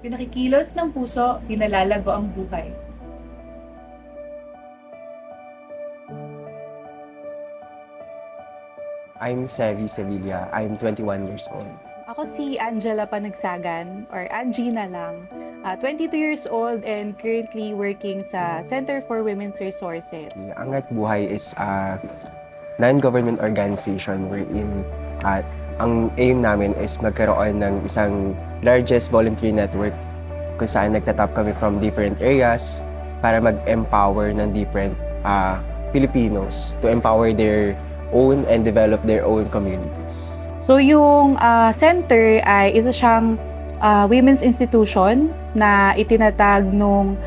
Pinakikilos ng puso, pinalalago ang buhay. I'm Sevi Sevilla. I'm 21 years old. Ako si Angela Panagsagan or Angie na lang. 22 years old and currently working sa Center for Women's Resources. Angat Buhay is a non-government organization wherein ang aim namin is magkaroon ng isang largest voluntary network kung saan nagtatap kami from different areas para mag-empower ng different Filipinos to empower their own and develop their own communities. So yung center ay isa siyang women's institution na itinatag nung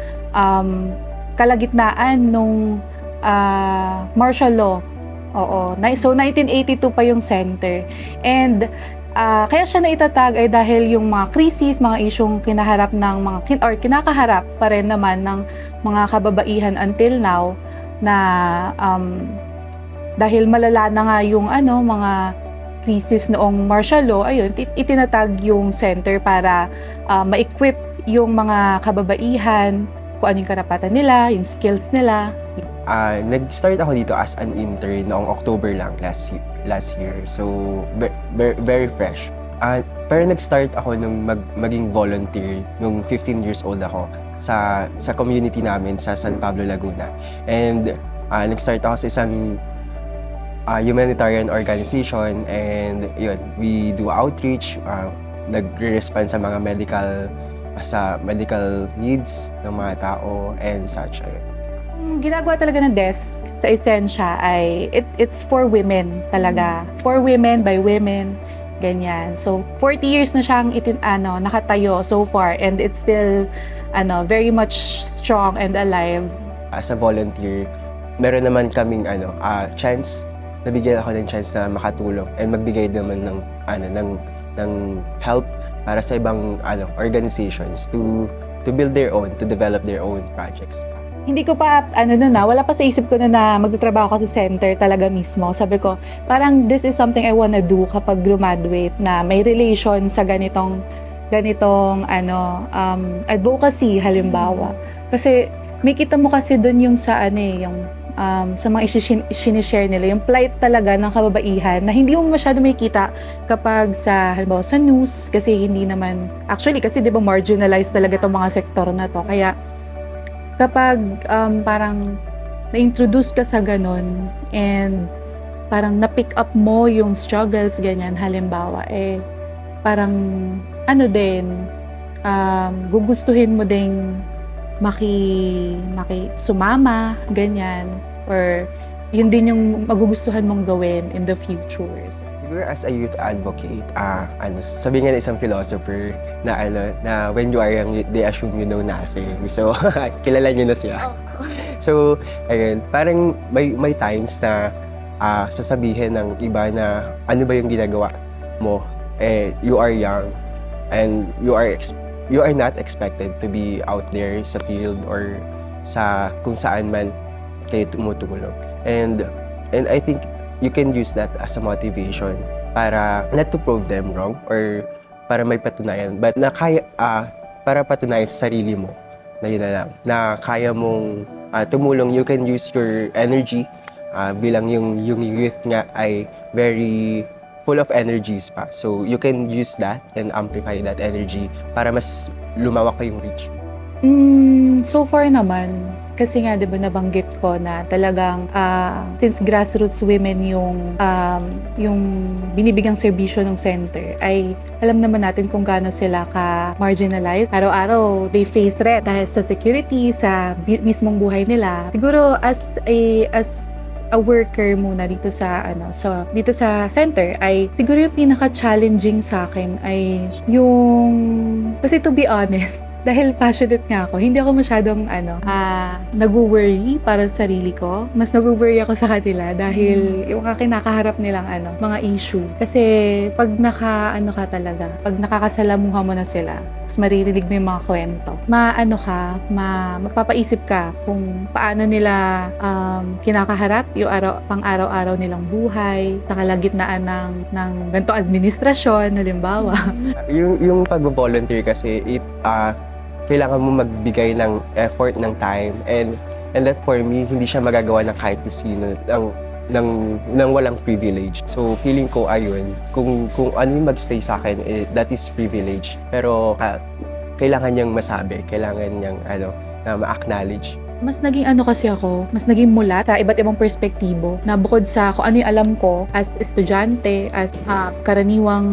kalagitnaan nung martial law. Oo. So 1982 pa yung center. And kaya siya naitatag ay dahil yung mga krisis, mga isyong kinaharap ng or kinakaharap pa rin naman ng mga kababaihan until now na dahil malala na nga yung mga krisis noong martial law, ayun, itinatag yung center para ma-equip yung mga kababaihan, kung ano yung karapatan nila, yung skills nila. Nag-start ako dito as an intern noong October lang last year. So, very fresh. Pero nag-start ako nung maging volunteer nung 15 years old ako sa community namin sa San Pablo, Laguna. And nag-start ako sa isang humanitarian organization, and yun, we do outreach, nagre-respond sa mga medical needs ng mga tao and such. Ginagawa talaga ng desk sa esensya ay it's for women talaga. For women, by women, ganyan. So 40 years na siyang nakatayo so far, and it's still very much strong and alive. As a volunteer, meron naman kaming nabigyan ako ng chance na makatulong and magbigay naman ng help para sa ibang organizations to build their own, to develop their own projects. Hindi ko pa, wala pa sa isip ko na magtatrabaho ka sa center talaga mismo. Sabi ko, parang this is something I wanna do kapag graduate, na may relation sa ganitong advocacy halimbawa. Kasi may kita mo kasi doon yung sa sa mga sinishare nila, yung plight talaga ng kababaihan na hindi mo masyado makikita kapag halimbawa sa news, kasi hindi naman, actually kasi di ba marginalized talaga itong mga sektor na to. Kaya kapag parang na-introduce ka sa ganun and parang na-pick up mo yung struggles, ganyan, halimbawa, parang gugustuhin mo ding sumama, ganyan, or yun din yung magugustuhan mong gawin in the future. Siguro as a youth advocate, sabi nga ng isang philosopher na when you are young, they assume you know nothing. So, kilala nyo na siya. So, ayun, parang may times na sasabihin ng iba na ano ba yung ginagawa mo? You are young and you are not expected to be out there sa field or sa kung saan man kayo tumutulong. And I think you can use that as a motivation para not to prove them wrong or para may patunayan, but na kaya, para patunayan sa sarili mo na yun na lang, na kaya mong tumulong. You can use your energy bilang yung youth nga ay very full of energies pa. So, you can use that and amplify that energy para mas lumawak pa yung reach. So far naman, kasi nga 'di ba nabanggit ko na talagang since grassroots women yung binibigyang serbisyo ng center, ay alam naman natin kung gaano sila ka marginalized. Araw-araw they face threat dahil sa security, sa mismong buhay nila. Siguro as a worker muna dito sa center, ay siguro yung pinaka-challenging sa akin ay kasi to be honest, dahil passionate nga ako, hindi ako masyadong nag-worry para sa sarili ko. Mas nag-worry ako sa kanila dahil yung kinakaharap nilang mga issue. Kasi pag ka talaga, pag nakakasalamuha mo na sila, mas maririnig mo yung mga kwento. Mapapaisip ka kung paano nila kinakaharap yung pang-araw-araw nilang buhay, sa kalagitnaan ng ganito administrasyon, halimbawa. Yung pag-volunteer kasi, kailangan mo magbigay ng effort, ng time, and that for me, hindi siya magagawa ng kahit na sino, ng walang privilege. So, feeling ko, ayun, kung ano yung magstay sa akin, that is privilege. Pero, kailangan niyang masabi, kailangan niyang, na ma-acknowledge. Mas naging mas naging mulat sa iba't ibang perspektibo na bukod sa kung ano yung alam ko as estudyante, as karaniwang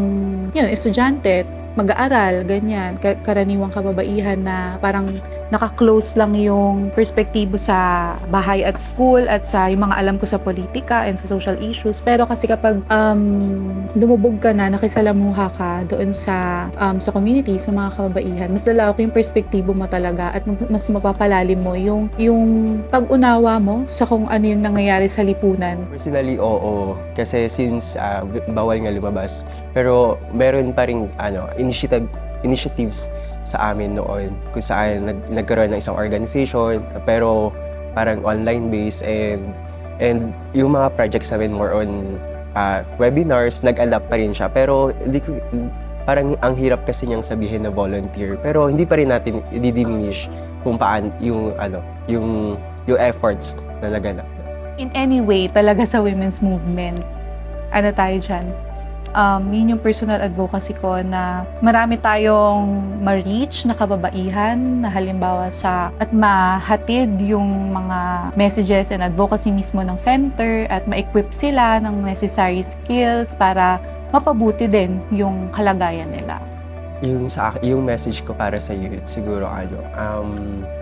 estudyante, mag-aaral, ganyan, karaniwang kababaihan na parang naka-close lang yung perspektibo sa bahay at school at sa yung mga alam ko sa politika and sa social issues. Pero kasi kapag lumubog ka na, nakisalamuha ka doon sa community, sa mga kababaihan, mas lalawak yung perspektibo mo talaga at mas mapapalalim mo yung pag-unawa mo sa kung ano yung nangyayari sa lipunan. Personally, oo. Kasi since bawal nga lumabas, pero meron pa ring initiatives sa amin noon kung saan nagkaroon ng isang organization pero parang online-based and yung mga projects namin more on webinars, nag-adapt pa rin siya. Pero parang ang hirap kasi niyang sabihin na volunteer. Pero hindi pa rin natin i-diminish kung paano yung efforts na naganap. In any way, talaga sa women's movement, tayo dyan? Yun yung personal advocacy ko na marami tayong ma-reach na kababaihan na halimbawa at mahatid yung mga messages and advocacy mismo ng center at ma-equip sila ng necessary skills para mapabuti din yung kalagayan nila. Yung message ko para sa youth siguro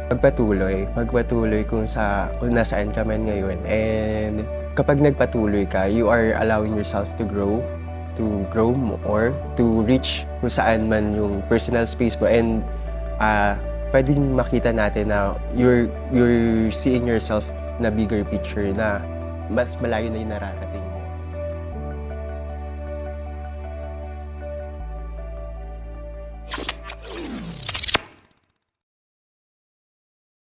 magpatuloy kung nasaan ka man ngayon, and kapag nagpatuloy ka, you are allowing yourself to grow more, to reach kung saan man yung personal space mo, and pwedeng makita natin na you're seeing yourself na bigger picture na mas malayo na yung nararating.